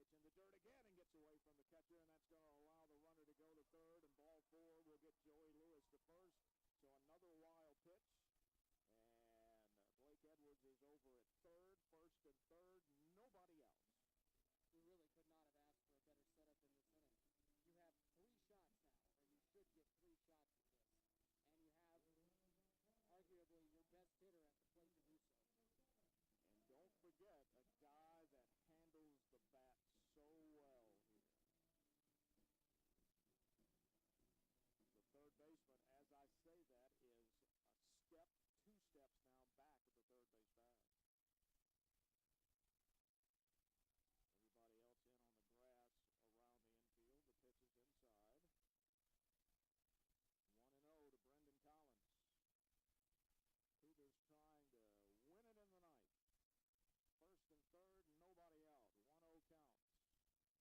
Pitch in the dirt again and gets away from the catcher, and that's going to allow the runner to go to third, and ball four will get Joey Lewis to first. So another wild pitch, and Blake Edwards is over at third, first and third, nobody out. You really could not have asked for a better setup in this inning. You have 3 shots now, or you should get 3 shots at this, and you have arguably your best hitter at the plate to do so. And don't forget a guy that handles the bat so well here. The third baseman, as I say that, is a step, 2 steps now back of the third base bag. Everybody else in on the grass around the infield. The pitch is inside. 1-0 to Brendan Collins. Cougars trying to win it in the ninth. First and third, nobody out. 1-0 count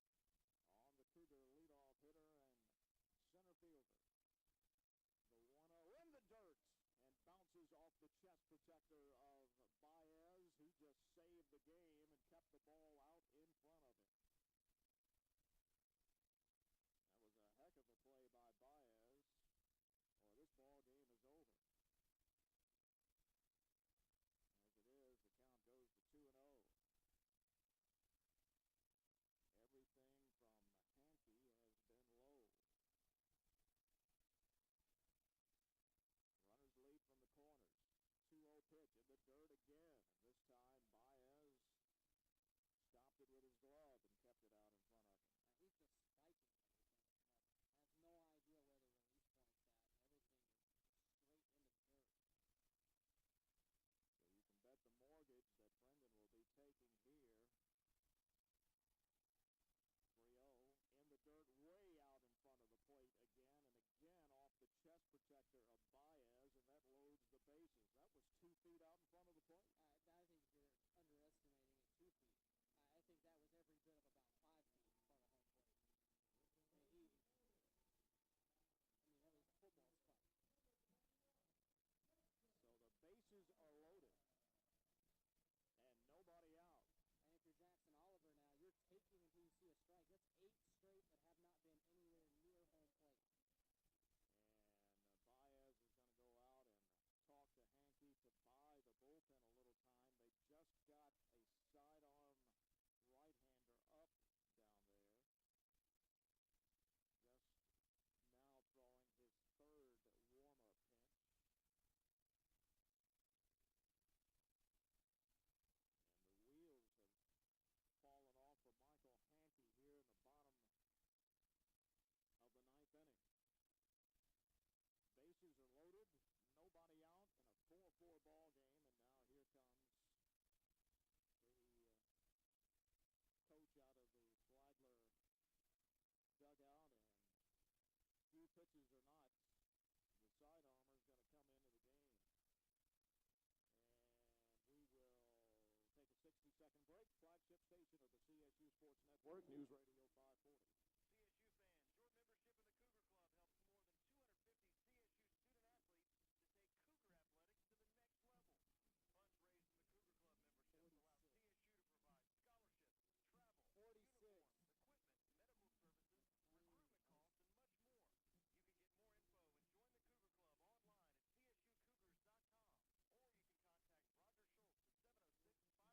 on the Cougar leadoff hitter and center fielder. The 1-0 in the dirt and bounces off the chest protector of Baez, who just saved the game and kept the ball out in front of him. That was a heck of a play by Baez, or this ball game is over. As it is, the count goes to 2-0. Everything from Hankey has been low. Runners lead from the corners. 2-0 pitch in the dirt again. This time Baez stopped it with his glove and kept it out in front of him. He's just spiking everything at the moment. Has no idea where the release point's at, and everything is straight into the dirt. So you can bet the mortgage that Brendan will be taking here. 3-0 in the dirt, way out in front of the plate again, and again off the chest protector of Baez, and that loads the bases. That was 2 feet out in front of the plate. I think you're underestimating it 2 feet. I think that was every bit of about 5 feet in front of home plate. That was a football spike. So the bases are loaded, and nobody out. And if you're Jackson Oliver now, you're taking until you see a strike. That's 8 straight that have not been anywhere near home plate. And Baez is going to go out and talk to Hankey to buy the bullpen a little time. They just got a sidearm right-hander up down there. Just now throwing his 3rd warm-up pitch. And the wheels have fallen off for Michael Hankey here in the bottom of the 9th inning. Bases are loaded, nobody out in a 4-4 ball game, and now here comes the coach out of the Flagler dugout, and few pitches or not, the sidearmer is going to come into the game. And we will take a 60-second break. Flagship station of the CSU Sports Network, News Radio 540. CSU fans, your membership in the Cougar Club helps more than 250 CSU student-athletes to take Cougar athletics to the next level. Funds raised from the Cougar Club memberships allow CSU to provide scholarships, travel, uniforms, equipment, medical services, recruitment costs, and much more. You can get more info and join the Cougar Club online at csucougars.com, or you can contact Roger Schultz at 706-562-1756. Become a Cougar Club member today. In blind taste tests, consumers are asked to choose which cola taste they prefer. I usually drink Coke, but the Pepsi was way better. You can tell the difference. I was a little bit surprised. The Pepsi's sweeter. They're right on the money. Nationwide, more people prefer the taste of Pepsi versus Coke when they have a preference. I'm hoping I'm a Coke drinker, and I just remember what it was. not Pepsi. I've been writing everything down. Let your taste Well, this decide. is really bizarre with this happening here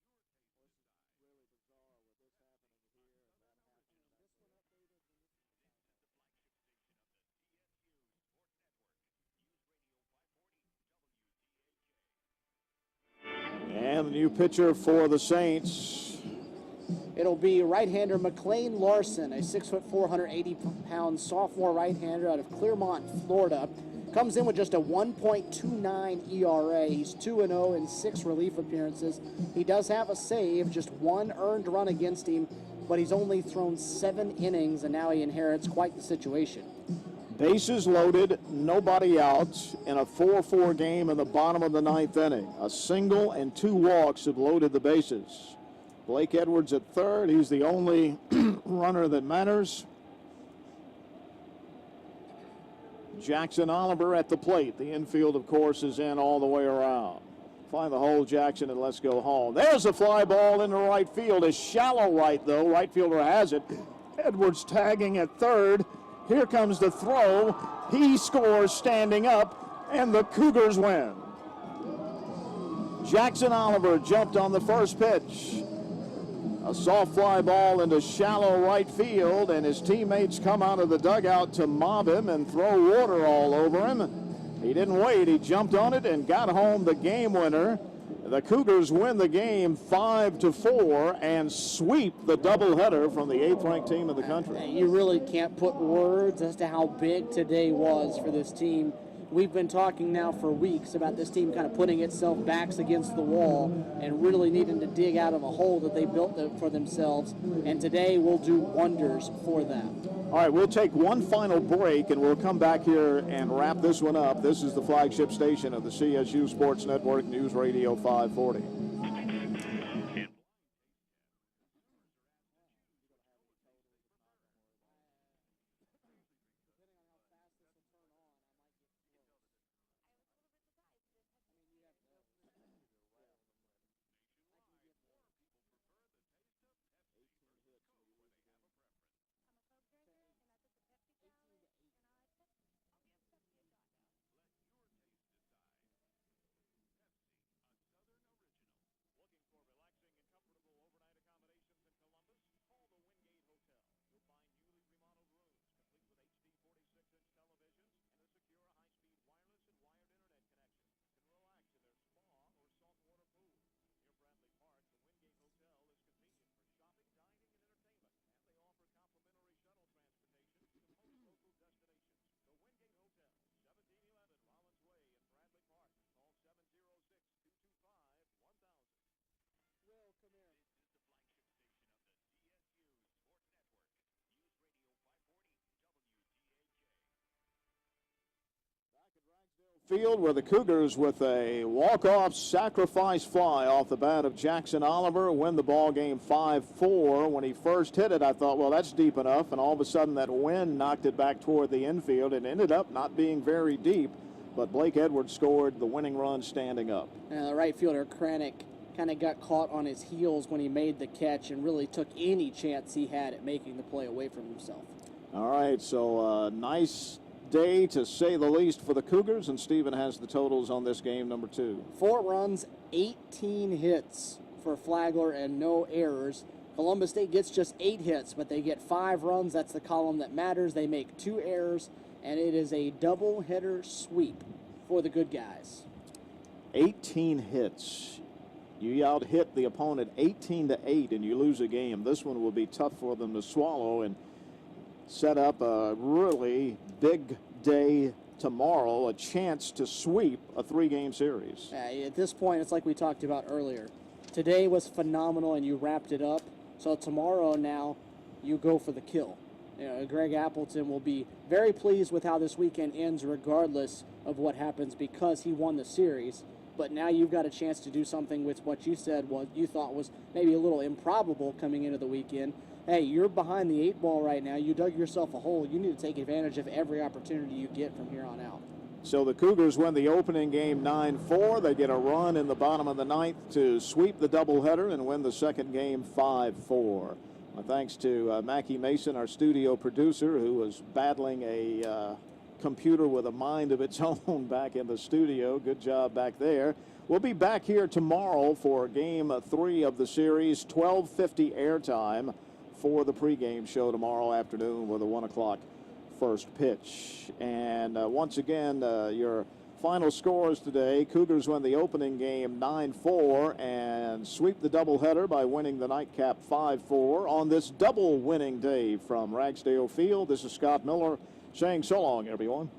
and that happening that This one way. updated, and this one This is the flagship station of the CSU Sports Network. News Radio 540 WTAJ. And the new pitcher for the Saints. It'll be right-hander McLean Larson, a 6'4", 180-pound sophomore right-hander out of Clearmont, Florida. Comes in with just a 1.29 ERA. He's 2-0 in 6 relief appearances. He does have a save, just 1 earned run against him but he's only thrown 7 innings, and now he inherits quite the situation. Bases loaded, nobody out in a 4-4 game in the bottom of the 9th inning. A single and 2 walks have loaded the bases. Blake Edwards at third. He's the only runner that matters. Jackson Oliver at the plate. The infield, of course, is in all the way around. Find the hole, Jackson, and let's go home. There's a fly ball into right field. A shallow right, though. Right fielder has it. Edwards tagging at third. Here comes the throw. He scores standing up, and the Cougars win. Jackson Oliver jumped on the first pitch. A soft fly ball into shallow right field, and his teammates come out of the dugout to mob him and throw water all over him. He didn't wait. He jumped on it and got home the game winner. The Cougars win the game 5-4 and sweep the doubleheader from the 8th-ranked team in the country. You really can't put words as to how big today was for this team. We've been talking now for weeks about this team kind of putting itself backs against the wall and really needing to dig out of a hole that they built for themselves, and today will do wonders for them. All right, we'll take one final break, and we'll come back here and wrap this one up. This is the flagship station of the CSU Sports Network, News Radio 540. Field where the Cougars, with a walk-off sacrifice fly off the bat of Jackson Oliver, win the ball game 5-4. When he first hit it, I thought, well, that's deep enough, and all of a sudden that wind knocked it back toward the infield and ended up not being very deep, but Blake Edwards scored the winning run standing up. The right fielder Kranick kind of got caught on his heels when he made the catch and really took any chance he had at making the play away from himself. All right, so nice day to say the least for the Cougars, and Stephen has the totals on this game, number 2. 4 runs, 18 hits for Flagler and no errors. Columbus State gets just 8 hits, but they get 5 runs. That's the column that matters. They make 2 errors, and it is a double-header sweep for the good guys. 18 hits. You out-hit the opponent 18-8, and you lose a game. This one will be tough for them to swallow and set up a really big day tomorrow, a chance to sweep a 3-game series. At this point, it's like we talked about earlier. Today was phenomenal, and you wrapped it up. So tomorrow now, you go for the kill. Greg Appleton will be very pleased with how this weekend ends regardless of what happens because he won the series. But now you've got a chance to do something with what you said you thought was maybe a little improbable coming into the weekend. Hey, you're behind the 8 ball right now. You dug yourself a hole. You need to take advantage of every opportunity you get from here on out. So the Cougars win the opening game 9-4. They get a run in the bottom of the 9th to sweep the doubleheader and win the second game 5-4. My thanks to Mackie Mason, our studio producer, who was battling a computer with a mind of its own back in the studio. Good job back there. We'll be back here tomorrow for game 3 of the series, 12:50 airtime for the pregame show tomorrow afternoon with a 1 o'clock first pitch. And once again, your final scores today: Cougars win the opening game 9-4 and sweep the doubleheader by winning the nightcap 5-4 on this double winning day from Ragsdale Field. This is Scott Miller saying so long, everyone.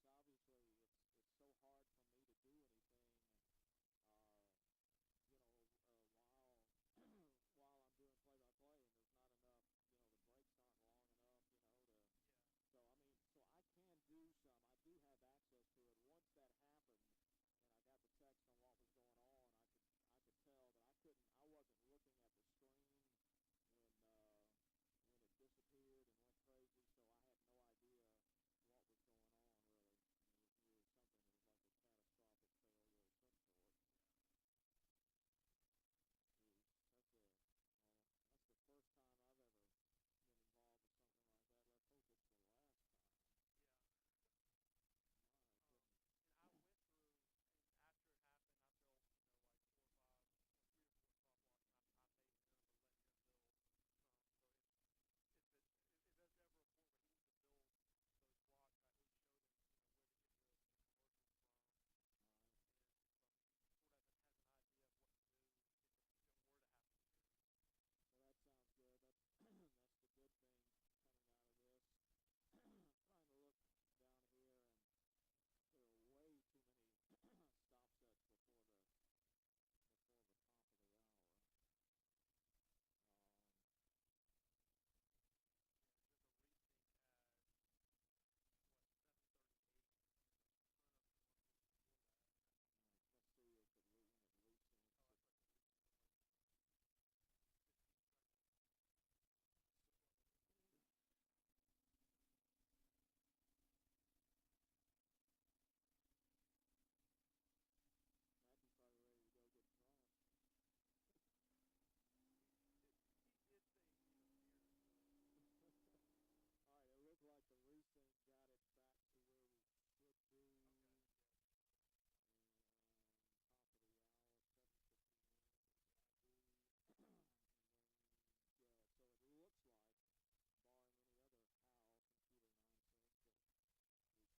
obviously it's so hard for